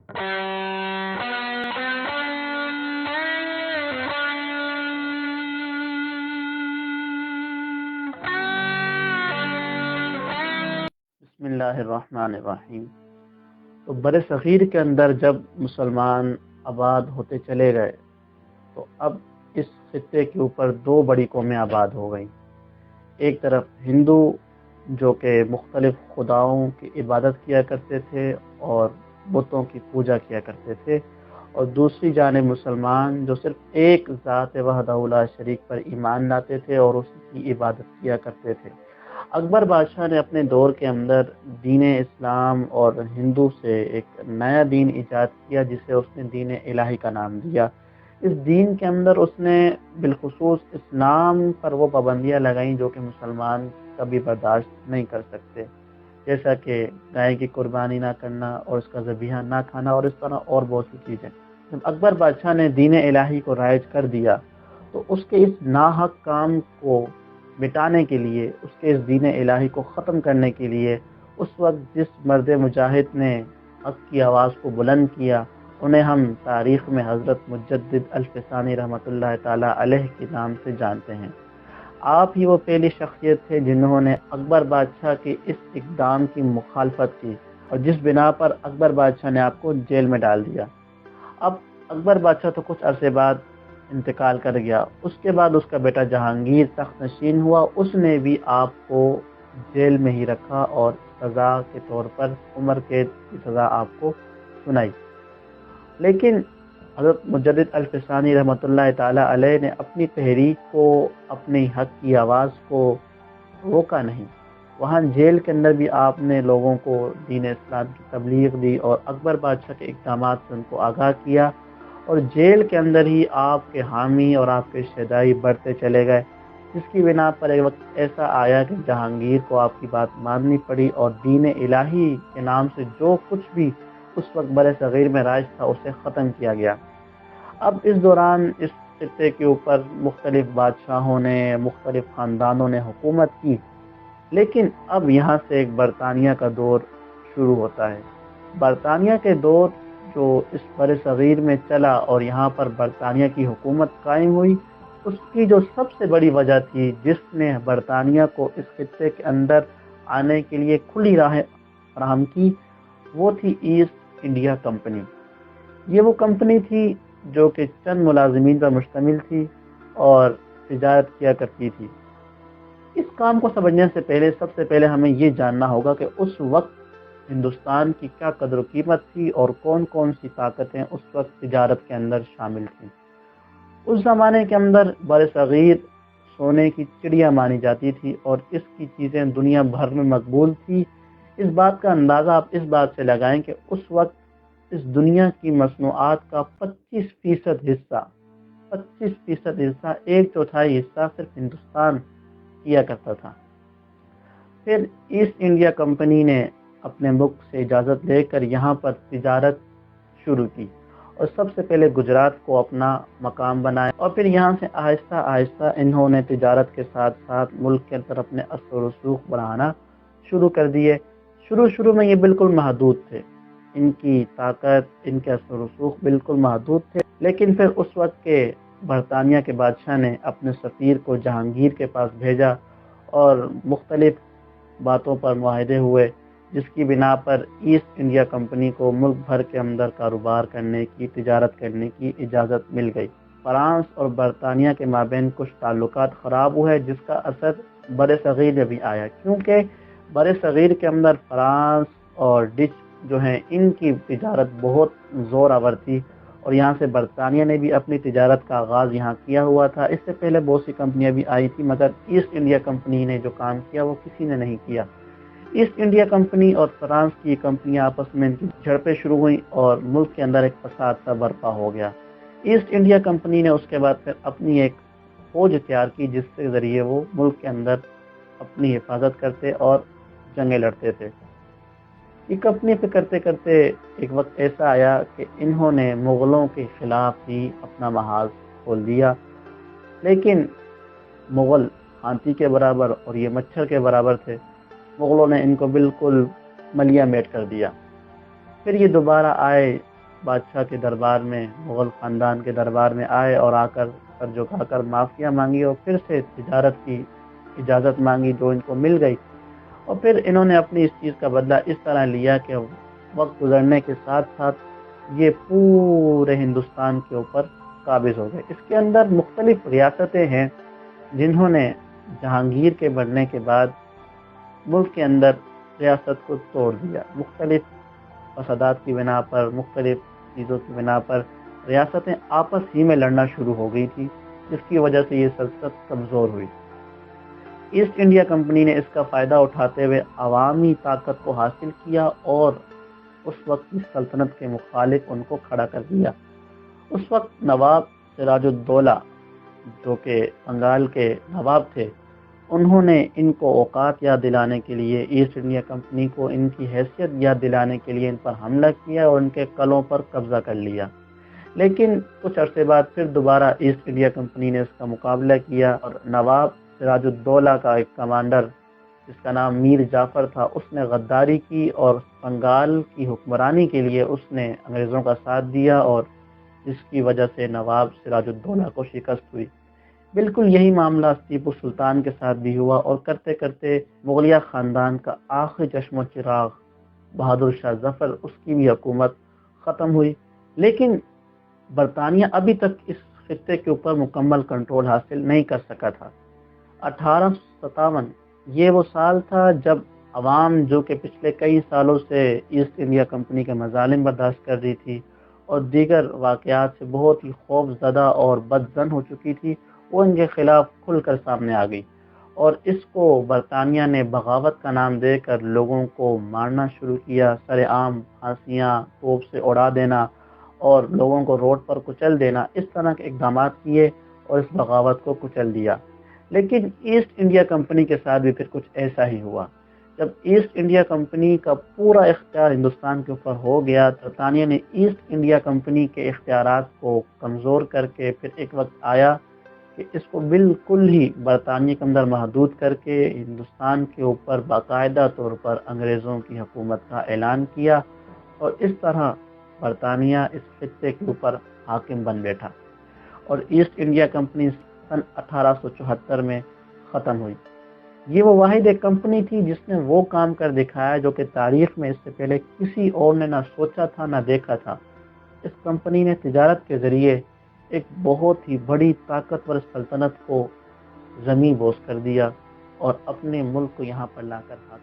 بسم اللہ الرحمن الرحیم۔ تو بر صغیر کے اندر جب مسلمان آباد ہوتے چلے گئے تو اب اس خطے کے اوپر دو بڑی قومیں آباد ہو گئیں۔ ایک طرف ہندو جو کہ مختلف خداؤں کی عبادت کیا کرتے تھے اور بتوں کی پوجا کیا کرتے تھے، اور دوسری جانب مسلمان جو صرف ایک ذات وحدہ لا شریک پر ایمان لاتے تھے اور اس کی عبادت کیا کرتے تھے۔ اکبر بادشاہ نے اپنے دور کے اندر دین اسلام اور ہندو سے ایک نیا دین ایجاد کیا جسے اس نے دین الہی کا نام دیا۔ اس دین کے اندر اس نے بالخصوص اسلام پر وہ پابندیاں لگائیں جو کہ مسلمان کبھی برداشت نہیں کر سکتے، جیسا کہ گائے کی قربانی نہ کرنا اور اس کا ذبیحہ نہ کھانا اور اس طرح اور بہت سی چیزیں۔ جب اکبر بادشاہ نے دین الہی کو رائج کر دیا تو اس کے اس ناحق کام کو مٹانے کے لیے، اس کے اس دین الہی کو ختم کرنے کے لیے، اس وقت جس مرد مجاہد نے حق کی آواز کو بلند کیا انہیں ہم تاریخ میں حضرت مجدد الفسانی رحمۃ اللہ تعالی علیہ کے نام سے جانتے ہیں۔ آپ ہی وہ پہلی شخصیت تھے جنہوں نے اکبر بادشاہ کے اس اقدام کی مخالفت کی اور جس بنا پر اکبر بادشاہ نے آپ کو جیل میں ڈال دیا۔ اب اکبر بادشاہ تو کچھ عرصے بعد انتقال کر گیا، اس کے بعد اس کا بیٹا جہانگیر تخت نشین ہوا، اس نے بھی آپ کو جیل میں ہی رکھا اور سزا کے طور پر عمر قید کی سزا آپ کو سنائی۔ لیکن حضرت مجدد الفسانی رحمۃ اللہ تعالی علیہ نے اپنی تحریک کو، اپنی حق کی آواز کو روکا نہیں۔ وہاں جیل کے اندر بھی آپ نے لوگوں کو دین اسلام کی تبلیغ دی اور اکبر بادشاہ کے اقدامات سے ان کو آگاہ کیا، اور جیل کے اندر ہی آپ کے حامی اور آپ کے شہدائی بڑھتے چلے گئے، جس کی بنا پر ایک وقت ایسا آیا کہ جہانگیر کو آپ کی بات ماننی پڑی اور دین الہی کے نام سے جو کچھ بھی اس وقت بر صغیر میں راج تھا اسے ختم کیا گیا۔ اب اس دوران اس خطے کے اوپر مختلف بادشاہوں نے، مختلف خاندانوں نے حکومت کی، لیکن اب یہاں سے ایک برطانیہ کا دور شروع ہوتا ہے۔ برطانیہ کے دور جو اس بر صغیر میں چلا اور یہاں پر برطانیہ کی حکومت قائم ہوئی، اس کی جو سب سے بڑی وجہ تھی جس نے برطانیہ کو اس خطے کے اندر آنے کے لیے کھلی راہ فراہم کی، وہ تھی ایسٹ انڈیا کمپنی۔ یہ وہ کمپنی تھی جو کہ چند ملازمین پر مشتمل تھی اور تجارت کیا کرتی تھی۔ اس کام کو سمجھنے سے پہلے سب سے پہلے ہمیں یہ جاننا ہوگا کہ اس وقت ہندوستان کی کیا قدر و قیمت تھی اور کون کون سی طاقتیں اس وقت تجارت کے اندر شامل تھیں۔ اس زمانے کے اندر بر صغیر سونے کی چڑیا مانی جاتی تھی اور اس کی چیزیں دنیا بھر میں مقبول تھی۔ اس بات کا اندازہ آپ اس بات سے لگائیں کہ اس وقت اس دنیا کی مصنوعات کا 25% حصہ، ایک چوتھائی حصہ صرف ہندوستان کیا کرتا تھا۔ پھر ایسٹ انڈیا کمپنی نے اپنے ملک سے اجازت لے کر یہاں پر تجارت شروع کی اور سب سے پہلے گجرات کو اپنا مقام بنایا، اور پھر یہاں سے آہستہ آہستہ انہوں نے تجارت کے ساتھ ساتھ ملک کے اندر اپنے اثر و رسوخ بڑھانا شروع کر دیے۔ شروع میں یہ بالکل محدود تھے، ان کی طاقت، ان کے اثر و رسوخ بالکل محدود تھے، لیکن پھر اس وقت کے برطانیہ کے بادشاہ نے اپنے سفیر کو جہانگیر کے پاس بھیجا اور مختلف باتوں پر معاہدے ہوئے، جس کی بنا پر ایسٹ انڈیا کمپنی کو ملک بھر کے اندر کاروبار کرنے کی، تجارت کرنے کی اجازت مل گئی۔ فرانس اور برطانیہ کے مابین کچھ تعلقات خراب ہوئے جس کا اثر بر صغیر میں بھی آیا، کیونکہ بر صغیر کے اندر فرانس اور ڈچ جو ہیں ان کی تجارت بہت زور آور تھی، اور یہاں سے برطانیہ نے بھی اپنی تجارت کا آغاز یہاں کیا ہوا تھا۔ اس سے پہلے بہت سی کمپنیاں بھی آئی تھی، مگر ایسٹ انڈیا کمپنی نے جو کام کیا وہ کسی نے نہیں کیا۔ ایسٹ انڈیا کمپنی اور فرانس کی کمپنیاں آپس میں جھڑپیں شروع ہوئیں اور ملک کے اندر ایک فساد سا برپا ہو گیا۔ ایسٹ انڈیا کمپنی نے اس کے بعد پھر اپنی ایک فوج تیار کی جس کے ذریعے وہ ملک کے اندر اپنی حفاظت کرتے اور جنگیں لڑتے تھے۔ یہ کمپنی پہ کرتے کرتے ایک وقت ایسا آیا کہ انہوں نے مغلوں کے خلاف ہی اپنا محاذ کھول دیا، لیکن مغل ہاتھی کے برابر اور یہ مچھر کے برابر تھے، مغلوں نے ان کو بالکل ملیا میٹ کر دیا۔ پھر یہ دوبارہ آئے بادشاہ کے دربار میں، مغل خاندان کے دربار میں آئے اور آ کر سر جھکا کر معافیا مانگی اور پھر سے تجارت کی اجازت مانگی، جو ان کو مل گئی۔ اور پھر انہوں نے اپنی اس چیز کا بدلہ اس طرح لیا کہ وقت گزرنے کے ساتھ ساتھ یہ پورے ہندوستان کے اوپر قابض ہو گئے۔ اس کے اندر مختلف ریاستیں ہیں جنہوں نے جہانگیر کے بڑھنے کے بعد ملک کے اندر ریاست کو توڑ دیا، مختلف فسادات کی بنا پر، مختلف چیزوں کی بنا پر ریاستیں آپس ہی میں لڑنا شروع ہو گئی تھی، جس کی وجہ سے یہ سلطنت کمزور ہوئی۔ ایسٹ انڈیا کمپنی نے اس کا فائدہ اٹھاتے ہوئے عوامی طاقت کو حاصل کیا اور اس وقت کی سلطنت کے مخالف ان کو کھڑا کر دیا۔ اس وقت نواب سراج الدولہ جو کہ بنگال کے نواب تھے، انہوں نے ان کو اوقات یاد دلانے کے لیے، ایسٹ انڈیا کمپنی کو ان کی حیثیت یاد دلانے کے لیے ان پر حملہ کیا اور ان کے قلعوں پر قبضہ کر لیا۔ لیکن کچھ عرصے بعد پھر دوبارہ ایسٹ انڈیا کمپنی نے اس کا مقابلہ کیا اور نواب سراج الدولہ کا ایک کمانڈر جس کا نام میر جعفر تھا، اس نے غداری کی اور بنگال کی حکمرانی کے لیے اس نے انگریزوں کا ساتھ دیا، اور جس کی وجہ سے نواب سراج الدولہ کو شکست ہوئی۔ بالکل یہی معاملہ ٹیپو سلطان کے ساتھ بھی ہوا، اور کرتے کرتے مغلیہ خاندان کا آخری چشم و چراغ بہادر شاہ ظفر، اس کی بھی حکومت ختم ہوئی۔ لیکن برطانیہ ابھی تک اس خطے کے اوپر مکمل کنٹرول حاصل نہیں کر سکا تھا۔ 1857 یہ وہ سال تھا جب عوام جو کہ پچھلے کئی سالوں سے ایسٹ انڈیا کمپنی کے مظالم برداشت کر رہی تھی اور دیگر واقعات سے بہت ہی خوف زدہ اور بدظن ہو چکی تھی، وہ ان کے خلاف کھل کر سامنے آ گئی، اور اس کو برطانیہ نے بغاوت کا نام دے کر لوگوں کو مارنا شروع کیا، سر عام پھانسیاں توپ سے اڑا دینا اور لوگوں کو روڈ پر کچل دینا، اس طرح کے اقدامات کیے اور اس بغاوت کو کچل دیا۔ لیکن ایسٹ انڈیا کمپنی کے ساتھ بھی پھر کچھ ایسا ہی ہوا۔ جب ایسٹ انڈیا کمپنی کا پورا اختیار ہندوستان کے اوپر ہو گیا، برطانیہ نے ایسٹ انڈیا کمپنی کے اختیارات کو کمزور کر کے پھر ایک وقت آیا کہ اس کو بالکل ہی برطانیہ کے اندر محدود کر کے ہندوستان کے اوپر باقاعدہ طور پر انگریزوں کی حکومت کا اعلان کیا، اور اس طرح برطانیہ اس خطے کے اوپر حاکم بن بیٹھا، اور ایسٹ انڈیا کمپنی سن 1874 میں ختم ہوئی۔ یہ وہ واحد ایک کمپنی تھی جس نے وہ کام کر دکھایا جو کہ تاریخ میں اس سے پہلے کسی اور نے نہ سوچا تھا نہ دیکھا تھا۔ اس کمپنی نے تجارت کے ذریعے ایک بہت ہی بڑی طاقتور سلطنت کو زمین بوس کر دیا اور اپنے ملک کو یہاں پر لا کر ہاتھ